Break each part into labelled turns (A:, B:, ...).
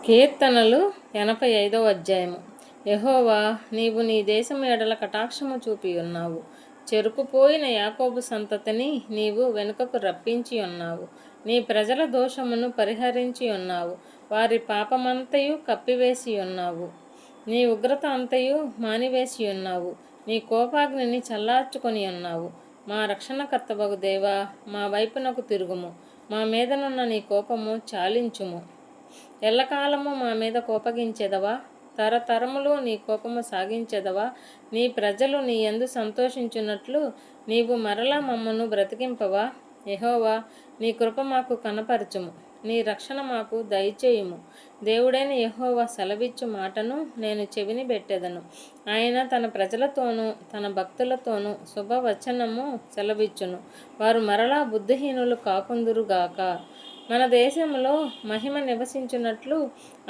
A: కీర్తనలు 85వ అధ్యాయము. యెహోవా, నీవు నీ దేశము ఎడల కటాక్షము చూపి ఉన్నావు. చెరుకుపోయిన యాకోబు సంతతిని నీవు వెనుకకు రప్పించి ఉన్నావు. నీ ప్రజల దోషమును పరిహరించి ఉన్నావు. వారి పాపమంతయు కప్పివేసి ఉన్నావు. నీ ఉగ్రత అంతయు మానివేసి ఉన్నావు. నీ కోపాగ్నిని చల్లార్చుకొని ఉన్నావు. మా రక్షణకర్తవగు దేవా, మా వైపునకు తిరుగుము. మా మీదనున్న నీ కోపము చాలించుము. ఎల్లకాలము మా మీద కోపగించెదవా? తరతరములు నీ కోపము సాగించెదవా? నీ ప్రజలు నీ యందు సంతోషించున్నట్లు నీవు మరలా మమ్మను బ్రతికింపవా? యెహోవా, నీ కృప మాకు కనపరచుము. నీ రక్షణ మాకు దయచేయుము. దేవుడైన యెహోవా సెలవిచ్చు మాటను నేను చెవిని పెట్టెదను. ఆయన తన ప్రజలతోనూ తన భక్తులతోనూ శుభవచనము సెలవిచ్చును. వారు మరలా బుద్ధిహీనులు కాకుందురుగాక. మన దేశంలో మహిమ నివసించున్నట్లు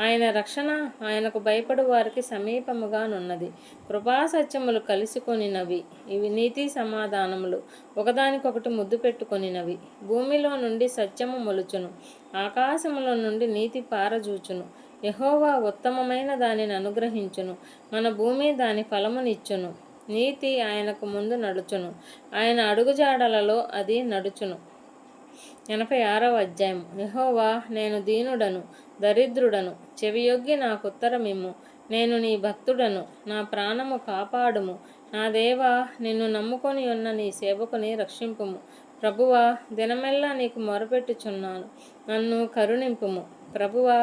A: ఆయన రక్షణ ఆయనకు భయపడు వారికి సమీపముగానున్నది. కృపాసత్యములు కలిసికొనినవి. ఇవి నీతి సమాధానములు ఒకదానికొకటి ముద్దు పెట్టుకొనినవి. భూమిలో నుండి సత్యము మొలుచును. ఆకాశములో నుండి నీతి పారజూచును. యెహోవా ఉత్తమమైన దానిని అనుగ్రహించును. మన భూమి దాని ఫలమునిచ్చును. నీతి ఆయనకు ముందు నడుచును. ఆయన అడుగుజాడలలో అది నడుచును. 86వ అధ్యాయం. యెహోవా, నేను దీనుడను, దరిద్రుడను. చెవియొగ్గి నాకు ఉత్తరమిమ్ము. నేను నీ భక్తుడను. నా ప్రాణము కాపాడుము. నా దేవా, నిన్ను నమ్ముకొని ఉన్న నీ సేవకుని రక్షింపుము. ప్రభువా, దినమెల్లా నీకు మొరపెట్టుచున్నాను. నన్ను కరుణింపుము. ప్రభువా,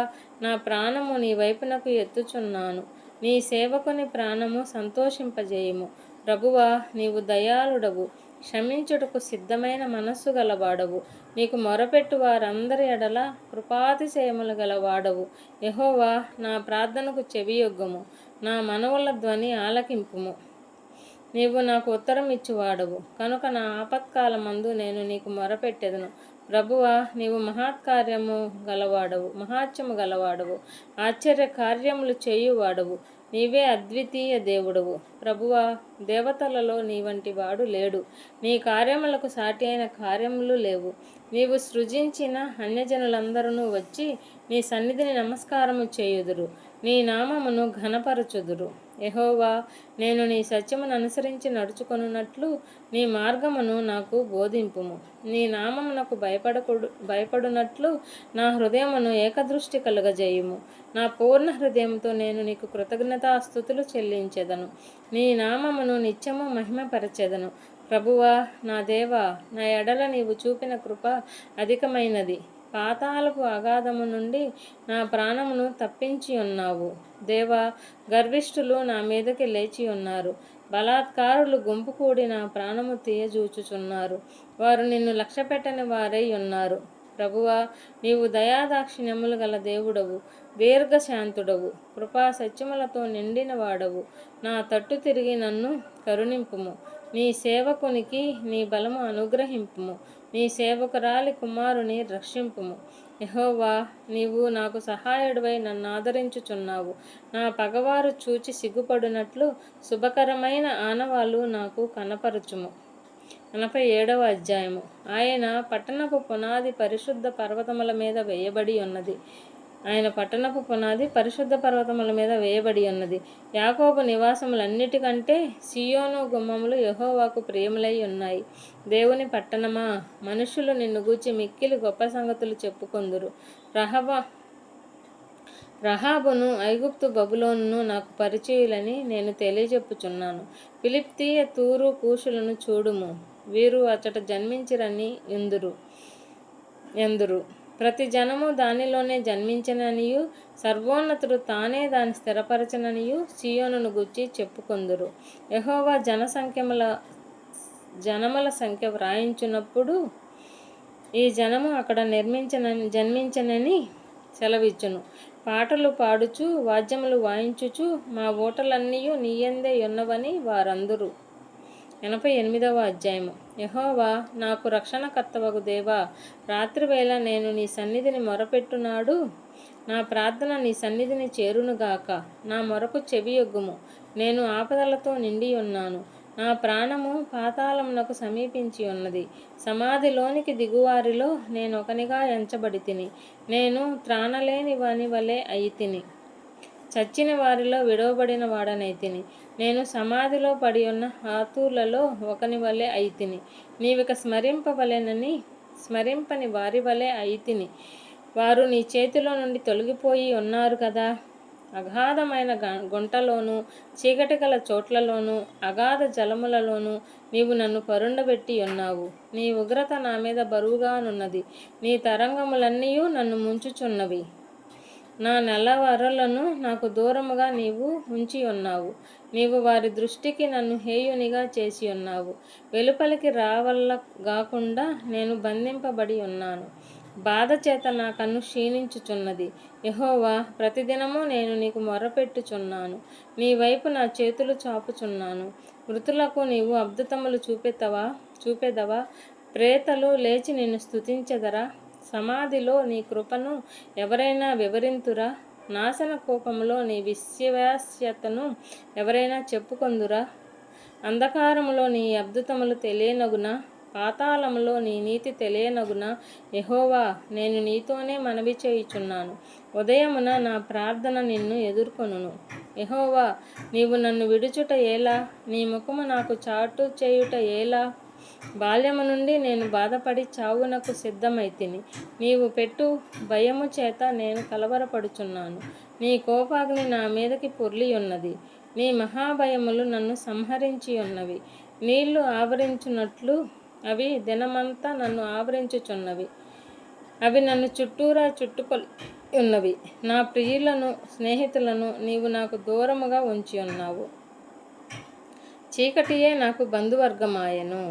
A: నా ప్రాణము నీ వైపునకు ఎత్తుచున్నాను. నీ సేవకుని ప్రాణము సంతోషింపజేయుము. ప్రభువా, నీవు దయాళుడవు, క్షమించుటకు సిద్ధమైన మనస్సు గలవాడవు. నీకు మొరపెట్టు వారందరి ఎడల కృపాతిశయములు గలవాడవు. యెహోవా, నా ప్రార్థనకు చెవియొగ్గుము. నా మనవుల ధ్వని ఆలకింపుము. నీవు నాకు ఉత్తరం ఇచ్చువాడవు కనుక నా ఆపత్కాలమందు నేను నీకు మొరపెట్టెదను. ప్రభువా, నీవు మహాత్కార్యము గలవాడవు, మహాత్యము గలవాడవు, ఆశ్చర్య కార్యములు చేయువాడవు. నీవే అద్వితీయ దేవుడవు. ప్రభువా, దేవతలలో నీ వంటి వాడు లేడు. నీ కార్యములకు సాటి అయిన కార్యములు లేవు. నీవు సృజించిన అన్యజనులందరూ వచ్చి నీ సన్నిధిని నమస్కారము చేయుదురు. నీ నామమును ఘనపరచుదురు. యెహోవా, నేను నీ సత్యమును అనుసరించి నడుచుకొనున్నట్లు నీ మార్గమును నాకు బోధింపుము. నీ నామమునకు భయపడునట్లు నా హృదయమును ఏకదృష్టి కలుగజేయుము. నా పూర్ణ హృదయంతో నేను నీకు కృతజ్ఞతాస్తుతులు చెల్లించెదను. నీ నామమును నిత్యము మహిమపరచెదను. ప్రభువా, నా దేవా, నా ఎడల నీవు చూపిన కృప అధికమైనది. పాతాళపు అగాధము నుండి నా ప్రాణమును తప్పించి ఉన్నావు. దేవా, గర్విష్ఠులు నా మీదకి లేచి ఉన్నారు. బలాత్కారులు గుంపు కూడి నా ప్రాణము తీయజూచుచున్నారు. వారు నిన్ను లక్ష్యపెట్టని వారై ఉన్నారు. ప్రభువా, నీవు దయాదాక్షిణ్యములు గల దేవుడవు, దీర్ఘశాంతుడవు, కృపా సత్యములతో నిండిన వాడవు. నా తట్టు తిరిగి నన్ను కరుణింపుము. నీ సేవకునికి నీ బలము అనుగ్రహింపుము. నీ సేవకురాలి కుమారుని రక్షింపుము. యెహోవా, నీవు నాకు సహాయుడివై నన్ను ఆదరించుచున్నావు. నా పగవారు చూచి సిగ్గుపడినట్లు శుభకరమైన ఆనవాళ్ళు నాకు కనపరచుము. 87వ అధ్యాయము. ఆయన పట్టణపు పునాది పరిశుద్ధ పర్వతముల మీద వేయబడి ఉన్నది. ఆయన పట్టణపు పునాది పరిశుద్ధ పర్వతముల మీద వేయబడి ఉన్నది. యాకోబు నివాసములన్నిటికంటే సియోను గుమ్మములు యెహోవాకు ప్రియములై ఉన్నాయి. దేవుని పట్టణమా, మనుషులు నిన్ను గూర్చి మిక్కిలి గొప్ప సంగతులు చెప్పుకొందురు. రహాబును ఐగుప్తు బబులోనును నాకు పరిచయులని నేను తెలియజెప్పుచున్నాను. ఫిలిప్తీయ తూరు కూషులను చూడుము. వీరు అచ్చట జన్మించిరని ఎందురు. ప్రతి జనము దానిలోనే జన్మించననియు సర్వోన్నతుడు తానే దాన్ని స్థిరపరచననియు సియోనును గూర్చి చెప్పుకొందురు. యెహోవా జనముల సంఖ్య వ్రాయించున్నప్పుడు ఈ జనము అక్కడ జన్మించనని సెలవిచ్చును. పాటలు పాడుచు వాద్యములు వాయించుచు మా ఓటలన్నీయు నీయందే ఉన్నవని వారందరూ. 88వ అధ్యాయము. యెహోవా, నాకు రక్షణకర్తవగు దేవా, రాత్రివేళ నేను నీ సన్నిధిని మొరపెట్టునాడు నా ప్రార్థన నీ సన్నిధిని చేరునుగాక. నా మొరకు చెవియొగ్గుము. నేను ఆపదలతో నిండి ఉన్నాను. నా ప్రాణము పాతాళమునకు సమీపించి ఉన్నది. సమాధిలోనికి దిగువారిలో నేనొకనిగా ఎంచబడి తిని. నేను త్రాణలేని వాని వలె అయి తిని. చచ్చిన వారిలో విడవబడిన వాడనైతిని. నేను సమాధిలో పడి ఉన్న ఆతులలో ఒకని వలె అయితిని. నీవిక స్మరింపని వారి వలె అయితిని. వారు నీ చేతిలో నుండి తొలగిపోయి ఉన్నారు కదా. అగాధమైన గుంటలోను, చీకటి గల చోట్లలోను, అగాధ జలములలోను నీవు నన్ను పరుండబెట్టి ఉన్నావు. నీ ఉగ్రత నా మీద బరువుగానున్నది. నీ తరంగములన్నీ నన్ను ముంచుచున్నవి. నా నెలవరలను నాకు దూరముగా నీవు ఉంచి ఉన్నావు. నీవు వారి దృష్టికి నన్ను హేయునిగా చేసి ఉన్నావు. వెలుపలికి రావల్ల గాకుండా నేను బంధింపబడి ఉన్నాను. బాధ చేత నా కన్ను క్షీణించుచున్నది. యెహోవా, ప్రతిదినము నేను నీకు మొర్రపెట్టుచున్నాను. నీ వైపు నా చేతులు చాపుచున్నాను. మృతులకు నీవు అద్భుతములు చూపెదవా? ప్రేతలు లేచి నిన్ను స్తుతించెదరా? సమాధిలో నీ కృపను ఎవరైనా వివరింతురా? నాశన కోపములో నీ విశ్వాస్యతను ఎవరైనా చెప్పుకొందురా? అంధకారములో నీ అద్భుతములు తెలియనగునా? పాతాళములో నీ నీతి తెలియనగునా? యెహోవా, నేను నీతోనే మనవి చేయుచున్నాను. ఉదయమున నా ప్రార్థన నిన్ను ఎదుర్కొనును. యెహోవా, నీవు నన్ను విడుచుట ఏలా? నీ ముఖము నాకు చాటు చేయుట ఏలా? బాల్యము నుండి నేను బాధపడి చావునకు సిద్ధమైతిని. నీవు పెట్టు భయము చేత నేను కలవరపడుచున్నాను. నీ కోపాగ్ని నా మీదకి పొర్లి ఉన్నది. నీ మహాభయములు నన్ను సంహరించి ఉన్నవి. నీళ్లు ఆవరించున్నట్లు అవి దినమంతా నన్ను ఆవరించుచున్నవి. అవి నన్ను చుట్టూరా చుట్టుకొని ఉన్నవి. నా ప్రియులను, స్నేహితులను నీవు నాకు దూరముగా ఉంచి ఉన్నావు. చీకటియే నాకు బంధువర్గమాయెను.